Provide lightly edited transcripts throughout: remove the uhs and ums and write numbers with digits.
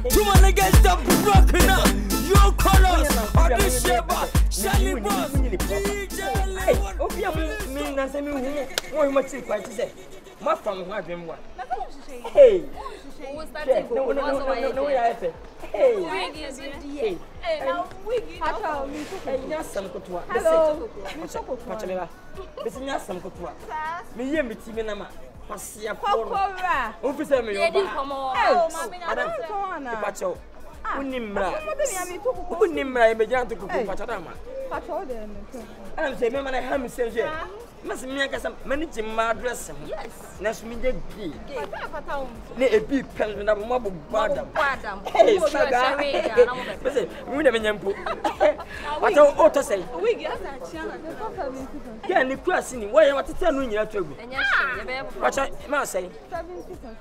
You wanna get the broken up? Your colors are the shaper. Shiny Boss. DJ Leon. Okay, me na say me who much if I say. My from my dream one. Hey. Who started? No, I say. Hey. Hey, now wiggy. Yes, some kutua. Hello. Pachamela. This is not some kutua. Me yem be team nama. Pasia Pokora. Officer me. Come on. Pacho. Unimra. Unimra me janto kuku pachadama. Pacho dem. I'm saying me man I have me say. Mas me aka some manage my address. Yes. Nas me dey gi. Ne e bi pen na mo badam. Hey, saga. Listen, we dem nyampo. What o to say? We get that channel. Yeah, ni kwasi ni. Why what tell no nyina twagu. Pacha, ma say. 70%.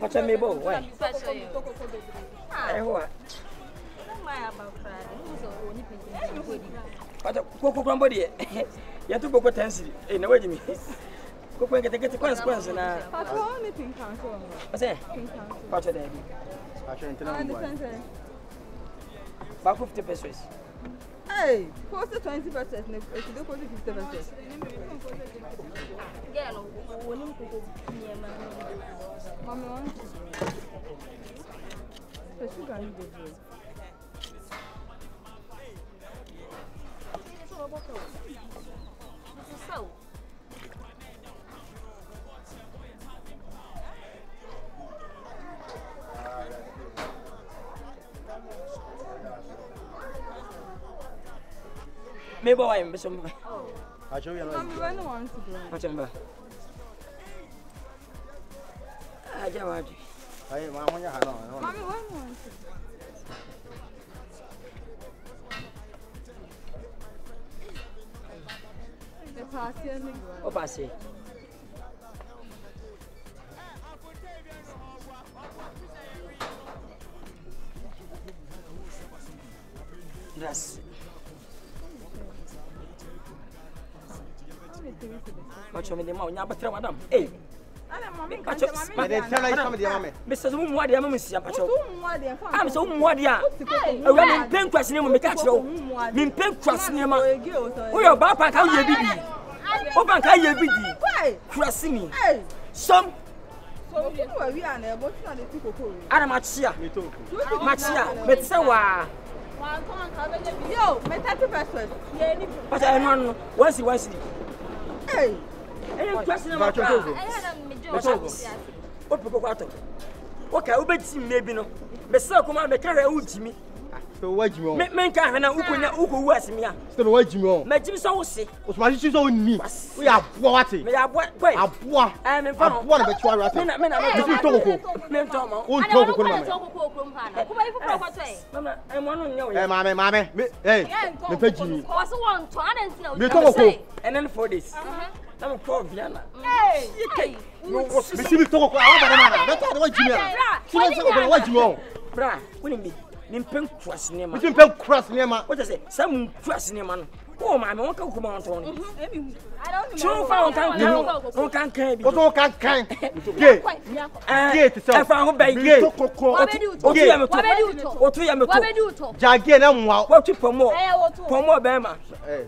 Pacha me bo, why? Eh ho. Pacha koko kwambodi. Ya tu koko tansi. Eh na waji mi. Koko ngete consequence na. Pacha only pink cancel. Ase. Pacha dey. Pacha internal boy. Back 50 pesos. Hey, cost 20%. If you do cost 50%. Yeah, no. Woni koko nyema. Mama want. Special guy you do. So. Maybe why am some. I show you. Mama when want to do. Pachamba. Jawaji. Hey, mama ya hano. Mama when want to. The party and O passe. Yes. Macho me de ma onya batra madam. Eh. Pacho. But they tell you some of the mama. Mr. Zumu wa de am sia pacho. I'm Am so mu wa de a. Ewa me pen kwasene mu me ka kire o. Me pen kwasene ma. Wo yo ba pa ka ye bidi. O ban ka ye bidi. Kwasini. Some so we are na but na the people. Ana machia. Machia. Me tse wa. Yo, me 30%. Yeah, ni. Pacho eno once. Hey. Kwasene ma. O peko kwato. O ka o beti me bi no. Me se akoma me ka hwe u jimi. So what you want? Me nka hwe na uko wu asemi a. So what you want? Me jimi so wo se. O sma shi so ni. We are what? Me ya boy. Aboa. Me fa. Aboa na be twa rat. Me na. You see tokoko. Me ntoma. O tokoko na. Kuma ifu prokoto e. Mama, e mo no nya wo. Eh mama. Me me pa jimi. O so won to adanti na. Me tokoko. And then 4 days. I'm for Viana. Hey. Me see me tokoko. I want na. Me ta what jimi. See what you want? Bra, woni me. Ni pen cross nema. Me pen cross nema. What you say? Some cross nema no. Oh my, won ka kuma on to no. I don't Show fa on kan bi. O to kan. Gay. Gay to say. E fa ho bai. Gay. O tu ya me to. Jage na nwa. What tu pomo? Pomo be ma.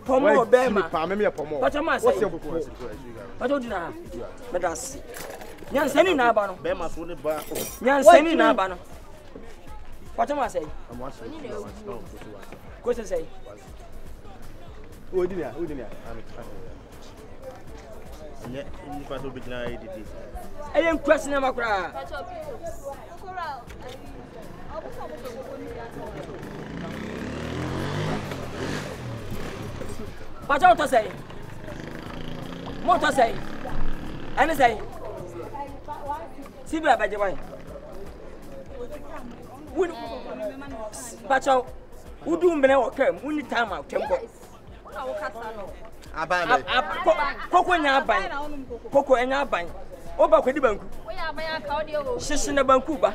Pomo be ma. Pa me pomo. What am I say? What do na? Medasi. Nyansani na aba no. Be ma so ne ba. Nyansani na aba no. What am I say? I'm watching. Go say. Odinia. Yeah, you pass over now. I am questioning my cry. What you to say? What to say? And say, see, Baba Jawai. But you would do me okay, only time out tempo. Coco and Yaban. Oba kwedi banku. We are by a cardio. Shishi na banku ba.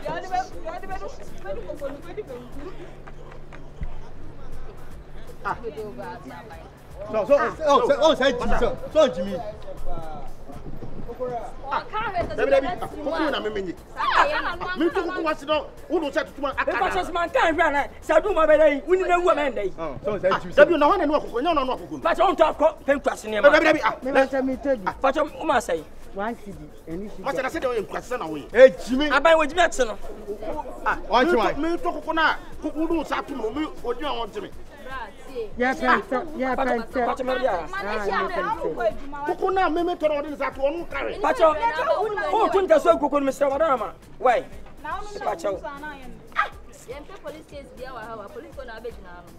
So Jimmy. Kokora na memenyi. Me to ko wase no, wo no set tuma aka. E pa chance man kan hwa na sadu ma be dai, wuni na wu ma ndai. So say juice. Dabi na ho na no akoko, nya no no akoko. But on top ko penkwase ne ma. Dabi Me ba say me tedi. But o ma say. One CD, any CD. Wase na say dey o nkwase na wo ye. Jimi. Aban wo jimi ate no. Wan chuma. Me to kokko na kokko do sa tu no me odi an won jimi. Yeah, penta. But me dia. Kokko na me to no dey sa tu onu kare. But o tun ta so kokko me sra wadama. Why? But police case dia wa ha police ko na be jina no.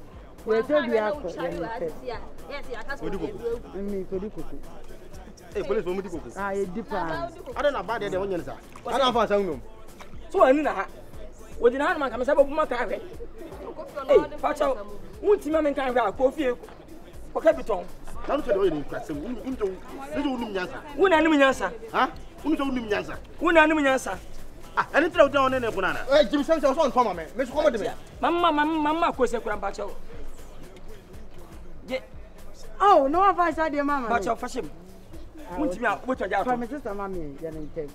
We tell you ako. Yes, I can't go. Me ko di koko. Eh, police mo di koko. Ah, e di pa. Ada na ba de won yen sa. Ana fa san nom. so ani na ha. Wo di na ma ka me say bo ma ka hwe. Eh, pacho. Wunti ma men kan hwe akofie. Ko ka biton. Na no se de o yin nkwase. Unto. Ni jo nim nyansa. Wuna anim nyansa. Ha? Unto nim nyansa. Wuna anim nyansa. Ah, any throw down in kuna na. Jimi sam so on toma me. Me so come de me. Mama ko se kura pacho. Ye. Oh, no one finds out your mama. Pacho fashim. Wunti mi a wo to ja to. From sister mommy, ya ntem.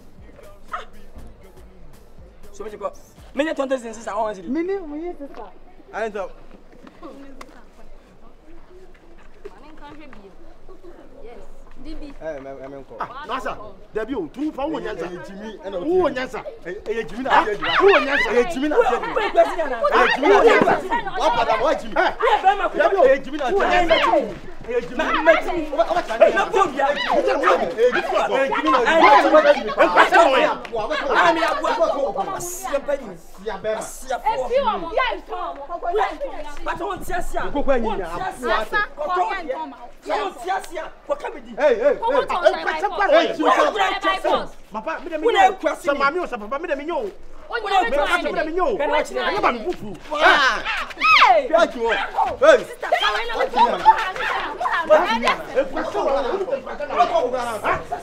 So me ko. Me nye tonte sin sister on sidi. Mini, we sister. I ento. Bibi. Me nko. Nasa, Debi o tu fa wo nyansa. Jimi ena Wo nyansa. Jimi na dia dia. Wo nyansa. Jimi na dia dia. Jimi na dia. Wa pada wa Jimi. Debi o Jimi na dia. Jimi Na ko bia. Jimi na Ami abua. Sia bani. dia bema. Sia fo. But on tia. Kokko anyi na afu ate. So tia. Ko ka bi di. Hey. Papa, me de me nyo. Sa mami o sa papa me de me nyo. Me de me nyo. Anya ba me pupu. Hey. Hey.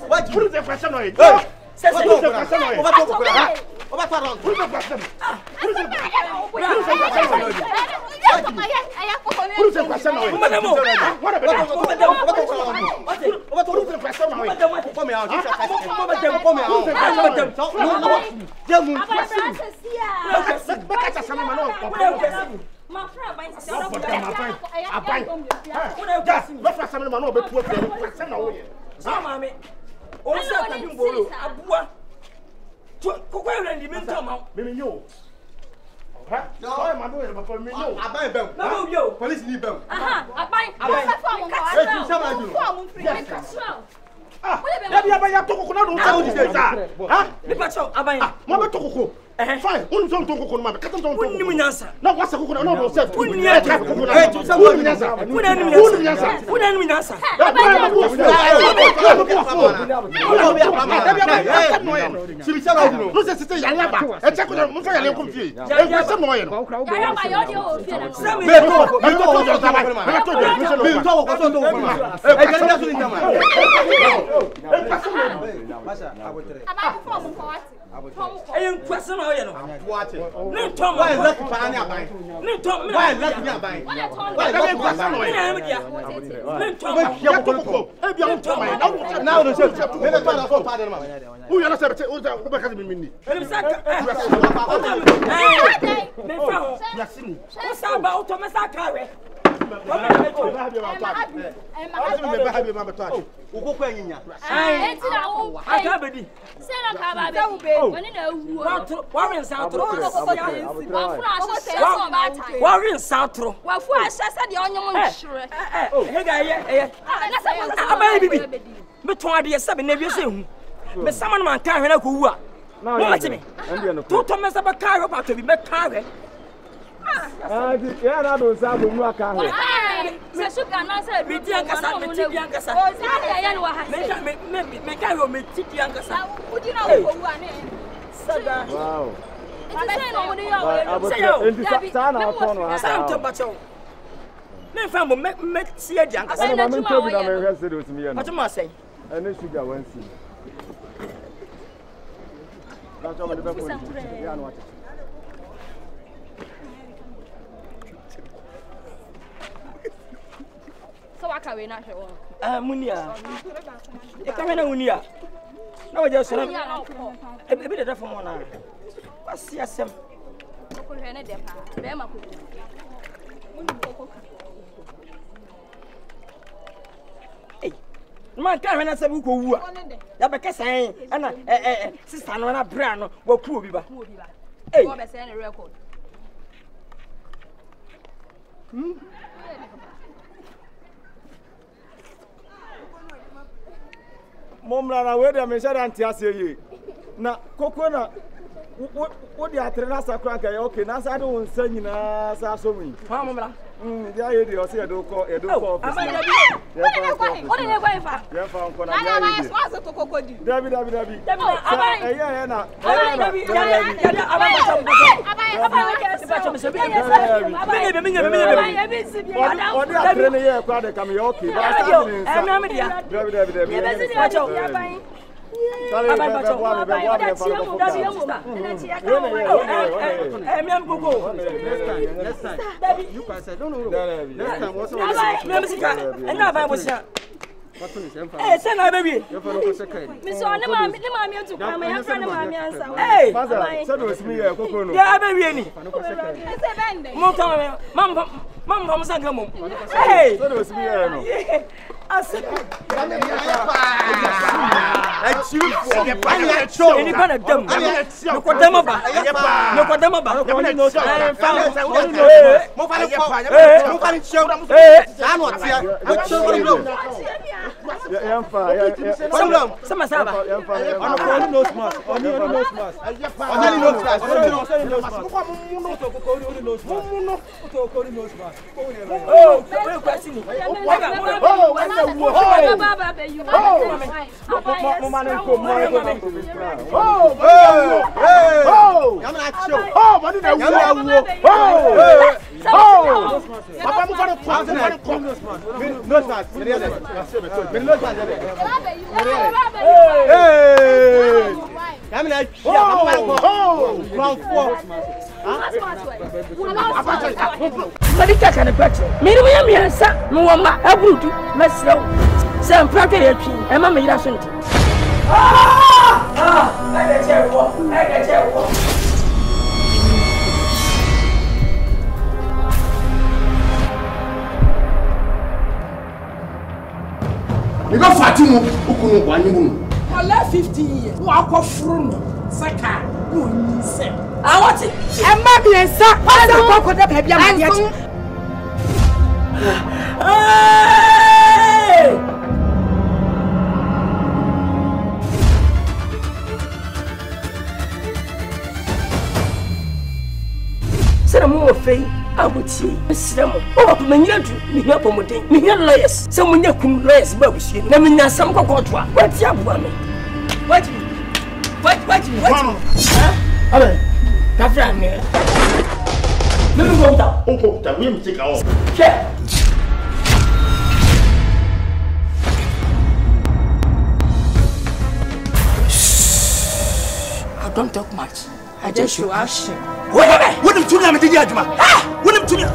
What you the question no e? O se ta bi mboro abua ko ko rendi mi ntoma Me nyo. Ha? So ma do e papa me nyo. Aban bem. na mo bio Police ni bem. Aban. Hey, tu sama ju. Ah, Debi abaya to kokko na do sa o di sa. Ha? mi pa cho aban Mo be to kokko. Fine, un so to kokko ma be kata to kokko. unni mu nyansa Na wasa kokko na no do se. Unni ya ka kokko na. Hey, tu sama Unni nyansa. unni nyansa Jimi sama ju no. No se site yale ba. E check ko mo fa yale ko fie. E kwa se mo ye no. Ya ba yo de o fi na. Sami Me to do sa ba. Me to do mi se no. Me to ko so to ko ma. Eh, kan da so ni jama. Masa abotre. Aban fo mo ko wati. ayen kwase na oye no What? ne ntom Why let you pan aban? ne ntom me Why let you aban? Why let you aban? me na me dia ne ntom Ya kokko. E bia ntom ma. Now the chef. Me na pan so pan ma. Who you na se be o be ka me ni. ele sa me fa ho Ya sini. o sa ba o to me sa kawe Ukoko anyinya. Enti na wo. aka bedi Se na ka ba be. Woni na wu. wa ren sa tro Wa fu a se so ba tai. wa ren sa tro Wa fu a se se de onyom nhire. he ga ye Na se mo abai bibi me ton ade se be na bi se hu me sama no man ka hwe na ko wu a mo ma timi to to me sa ba ka hwe pa to bi me ka hwe ya na do sa bo mu aka ho se suka na se me ti ankasa me ti ankasa o se ya ni wa ha me ka hwe me ti ankasa udi na wo wu ane sada wow enti se no mo ni ya wo Say yo. enti sa na ko no sam to bacho me fa mo me ti adi ankasa ana ma me to bi na me hwe se do simi ye no bacho ma say ene sugar wan si na to ma de be ko ya no ati so waka we na hwe wo munia e ka me na munia No just so. E be dey for mo na. Wasi asem. Ko hwe ne de pa. Be ma ko. Man ka hwe na se ko wu a. Ya be kesan ana sister no na bra no wa ku obi ba. Eh. Go be say na record. Momra na we dey me share anti ase ye. Na koko na wo dey atre na sakran ka okay na sa de won sa nyina sa so mi. Fa momra. Dia ye dey o se do ko office. What did they go for? Ya fa nko na Na dia. na swaz to kokodi. Dabi. Eh na. Dabi. Hey, send my baby. Miss Only Mammy to come and friend of my answer. Hey, so do me koko no. yeah, baby any. Mom from Sangamo. Hey, So do me no. I said, any kind of dumb. No kwa demaba. No kwa demaba. Sama saba. Oh, we're questioning. Some practice, and Mamma doesn't. I can tell you. You go Fatimu, Ukunu, Wanimu. For last 15 years, walk off from Saka, who said, I want it. And Mammy and Sa, I don't talk with the baby. Said a more fame, I would see. Oh, many of me lawyers. Someone you can lawyers, but she never know some contra. What's your woman? What? Catherine, let me go down. Uncle, that we take our Check. I don't talk much. I just show action. What did you do? What did you do?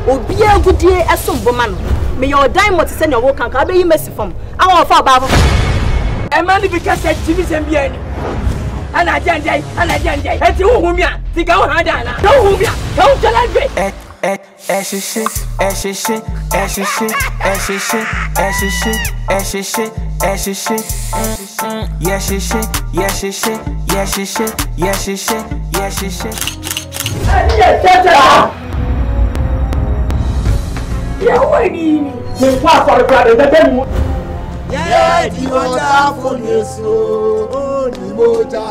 Obia gudie esombo man me your diamond send your work and ka be you mercy from I want for baba e man because that TV bia ni ana janjai eti hu mia tika hu hada na hu mia ka hu tala gbe ya wani ni kwa kwa brother da temu yeah di moja foneso di moja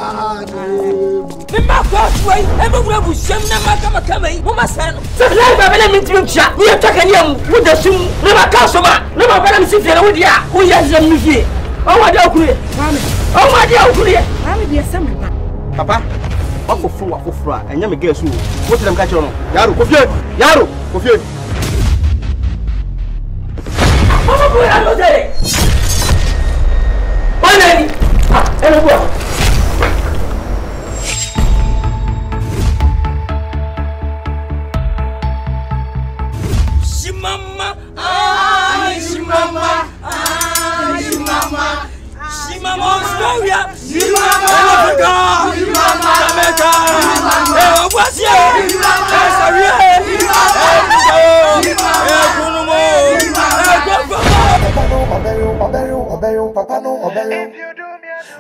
me ma kwa swai e mo bura bu shem na ma kama yi mo ma san se la ba bele mi tim cha ni ataka ni am wo da sum na ma ka so ma na ma bele mi si fere wo dia wo ya zam mi fie o wa da okure mami o ma dia okure mami dia sam ba papa wakofuru a enya me gesu wo tell them ka chiro no yaro kofie Mama boy, I know that. Why, Nanny? Ah, hello, boy. Shimama, Shimama, Shimama, Shimama Australia, Shimama Africa, Shimama Jamaica, Wasia, Australia,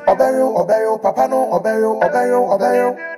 Papa no, obey you, Papa no, obey you.